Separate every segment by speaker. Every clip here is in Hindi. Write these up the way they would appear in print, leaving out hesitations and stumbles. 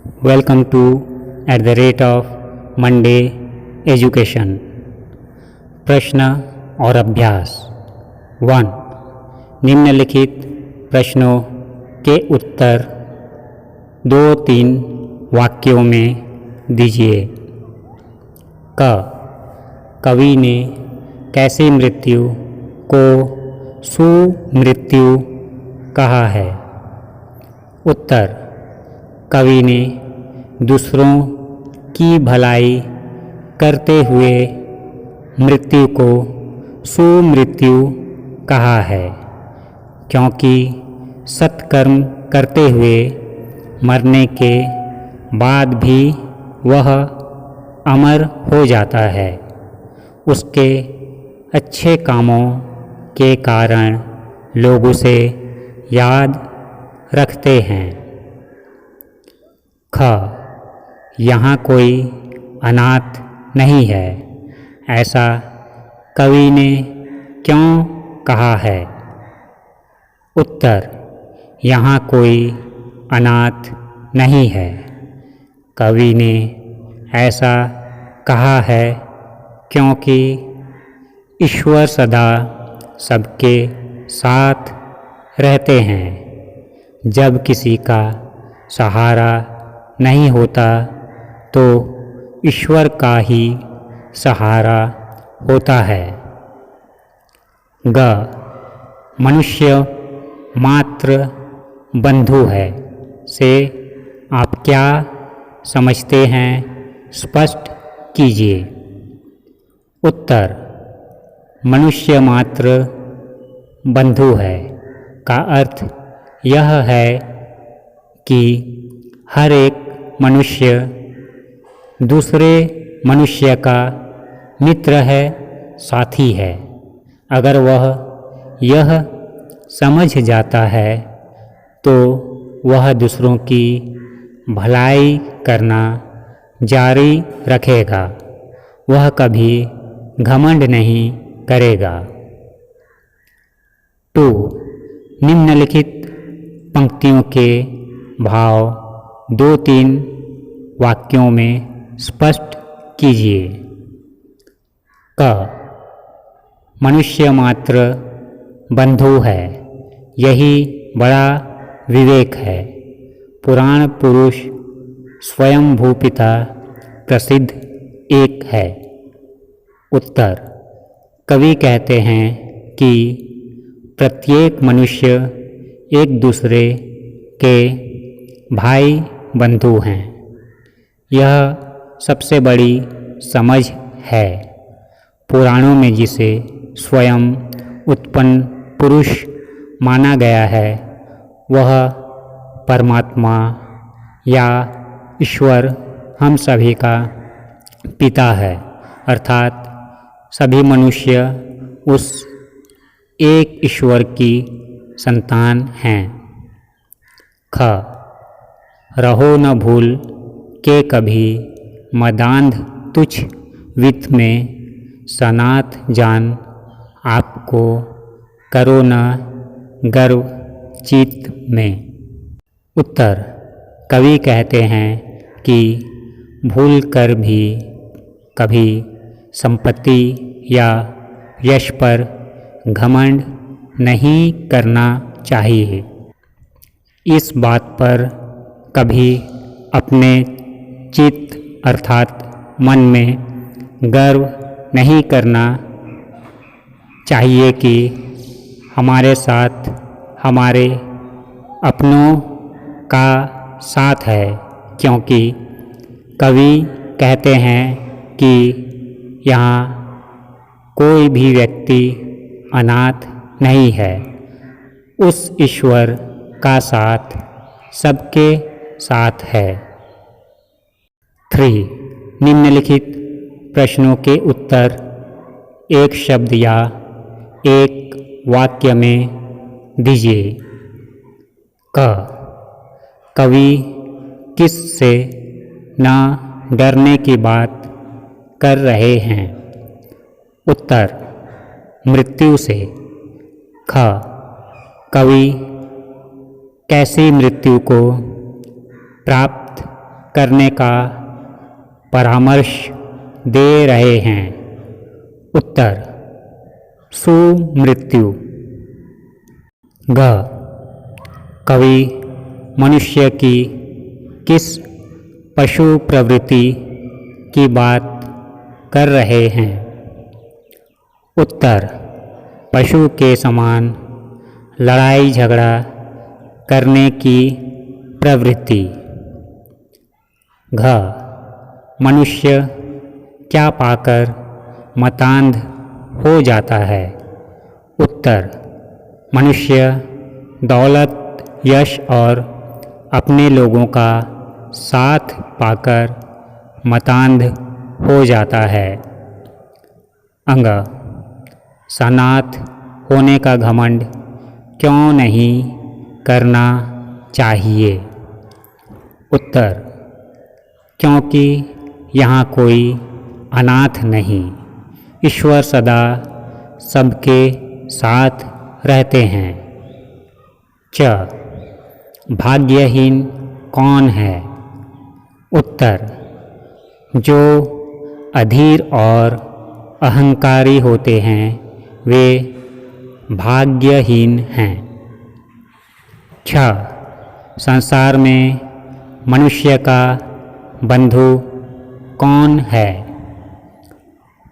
Speaker 1: Welcome to @Monday education. प्रश्न और अभ्यास 1। निम्नलिखित प्रश्नों के उत्तर 2-3 वाक्यों में दीजिए। कवि ने कैसी मृत्यु को सुमृत्यु कहा है? उत्तर: कवि ने दूसरों की भलाई करते हुए मृत्यु को सुमृत्यु कहा है, क्योंकि सत्कर्म करते हुए मरने के बाद भी वह अमर हो जाता है। उसके अच्छे कामों के कारण लोग उसे याद रखते हैं। यहाँ कोई अनाथ नहीं है, ऐसा कवि ने क्यों कहा है? उत्तर: यहाँ कोई अनाथ नहीं है। कवि ने ऐसा कहा है क्योंकि ईश्वर सदा सबके साथ रहते हैं। जब किसी का सहारा नहीं होता तो ईश्वर का ही सहारा होता है। मनुष्य मात्र बंधु है से आप क्या समझते हैं? स्पष्ट कीजिए। उत्तर: मनुष्य मात्र बंधु है का अर्थ यह है कि हर एक मनुष्य दूसरे मनुष्य का मित्र है, साथी है। अगर वह यह समझ जाता है तो वह दूसरों की भलाई करना जारी रखेगा। वह कभी घमंड नहीं करेगा। 2। निम्नलिखित पंक्तियों के भाव 2-3 वाक्यों में स्पष्ट कीजिए। मनुष्य मात्र बंधु है, यही बड़ा विवेक है। पुराण पुरुष स्वयंभू पिता प्रसिद्ध एक है। उत्तर: कवि कहते हैं कि प्रत्येक मनुष्य एक दूसरे के भाई बंधु हैं। यह सबसे बड़ी समझ है। पुराणों में जिसे स्वयं उत्पन्न पुरुष माना गया है, वह परमात्मा या ईश्वर हम सभी का पिता है, अर्थात सभी मनुष्य उस एक ईश्वर की संतान हैं। रहो न भूल के कभी मदांध तुच्छ वित्त में सनात जान आपको करो न गर्व चित्त में। उत्तर: कवि कहते हैं कि भूल कर भी कभी संपत्ति या यश पर घमंड नहीं करना चाहिए। इस बात पर कभी अपने चित्त अर्थात मन में गर्व नहीं करना चाहिए कि हमारे साथ हमारे अपनों का साथ है, क्योंकि कवि कहते हैं कि यहाँ कोई भी व्यक्ति अनाथ नहीं है। उस ईश्वर का साथ सबके साथ है। 3। निम्नलिखित प्रश्नों के उत्तर एक शब्द या एक वाक्य में दीजिए। कवि किस से न डरने की बात कर रहे हैं? उत्तर: मृत्यु से। कवि कैसी मृत्यु को प्राप्त करने का परामर्श दे रहे हैं। उत्तर सुमृत्यु। ग कवि मनुष्य की किस पशु प्रवृत्ति की बात कर रहे हैं? उत्तर पशु के समान लड़ाई झगड़ा करने की प्रवृत्ति। घ मनुष्य क्या पाकर मतांध हो जाता है? उत्तर मनुष्य दौलत, यश और अपने लोगों का साथ पाकर मतांध हो जाता है। अंग सनाथ होने का घमंड क्यों नहीं करना चाहिए? उत्तर क्योंकि यहाँ कोई अनाथ नहीं, ईश्वर सदा सबके साथ रहते हैं। च भाग्यहीन कौन है? उत्तर जो अधीर और अहंकारी होते हैं वे भाग्यहीन हैं। छ संसार में मनुष्य का बंधु कौन है?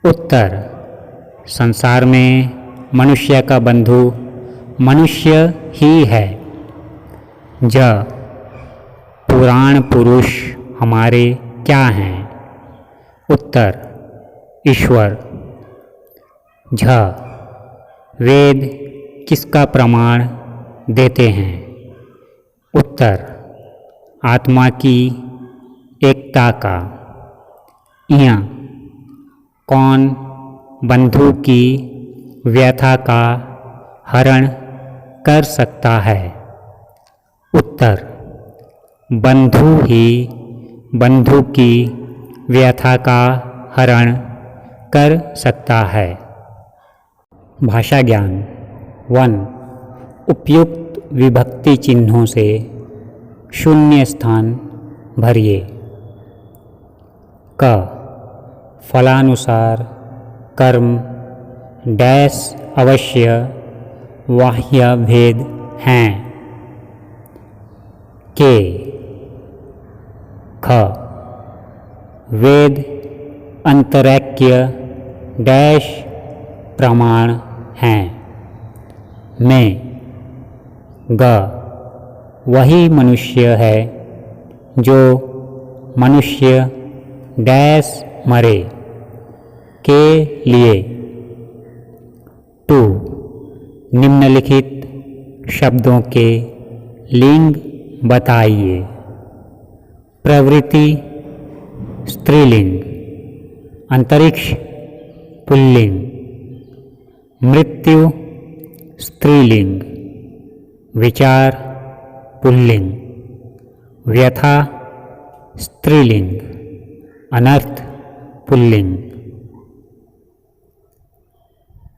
Speaker 1: उत्तर संसार में मनुष्य का बंधु मनुष्य ही है। ज पुराण पुरुष हमारे क्या हैं? उत्तर ईश्वर। झ वेद किसका प्रमाण देते हैं? उत्तर आत्मा की एकता का। इयां कौन बंधु की व्यथा का हरण कर सकता है? उत्तर बंधु ही बंधु की व्यथा का हरण कर सकता है। भाषा ज्ञान 1 उपयुक्त विभक्ति चिन्हों से शून्य स्थान भरिए। क फलानुसार कर्म डैश अवश्य बाह्य भेद हैं। के ख वेद अंतरैक्य डैश प्रमाण हैं। में ग वही मनुष्य है जो मनुष्य डैश मरे के लिए। 2 निम्नलिखित शब्दों के लिंग बताइए। प्रवृत्ति स्त्रीलिंग, अंतरिक्ष पुल्लिंग, मृत्यु स्त्रीलिंग, विचार पुल्लिंग, व्यथा स्त्रीलिंग, अनर्थ पुल्लिंग।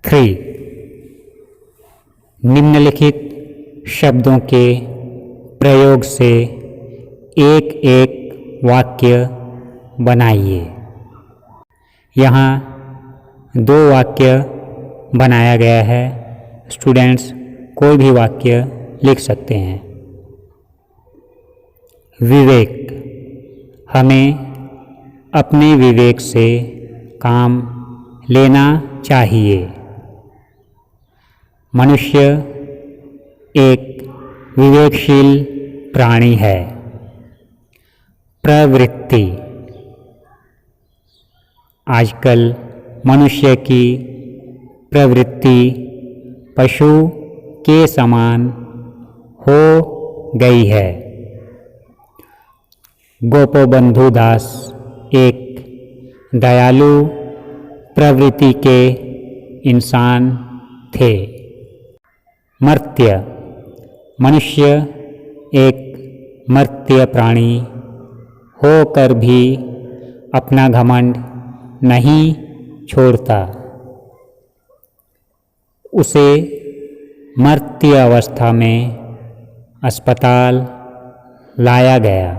Speaker 1: 3 निम्नलिखित शब्दों के प्रयोग से एक एक वाक्य बनाइए। यहाँ 2 वाक्य बनाया गया है। स्टूडेंट्स कोई भी वाक्य लिख सकते हैं। विवेक हमें अपने विवेक से काम लेना चाहिए। मनुष्य एक विवेकशील प्राणी है। प्रवृत्ति आजकल मनुष्य की प्रवृत्ति पशु के समान हो गई है। गोपबंधु दास एक दयालु प्रवृत्ति के इंसान थे। मर्त्य मनुष्य एक मर्त्य प्राणी होकर भी अपना घमंड नहीं छोड़ता। उसे मर्त्य अवस्था में अस्पताल लाया गया।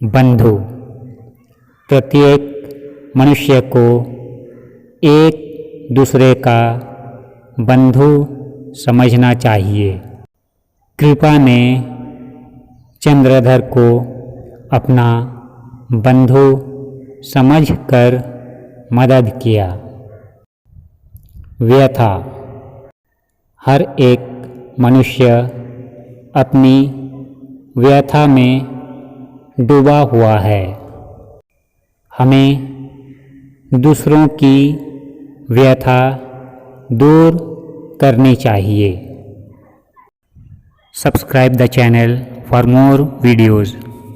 Speaker 1: बंधु। प्रत्येक मनुष्य को एक दूसरे का बंधु समझना चाहिए। कृपा ने चंद्रधर को अपना बंधु समझकर मदद किया। व्यथा। हर एक मनुष्य अपनी व्यथा में डूबा हुआ है। हमें दूसरों की व्यथा दूर करनी चाहिए। Subscribe the channel for more videos.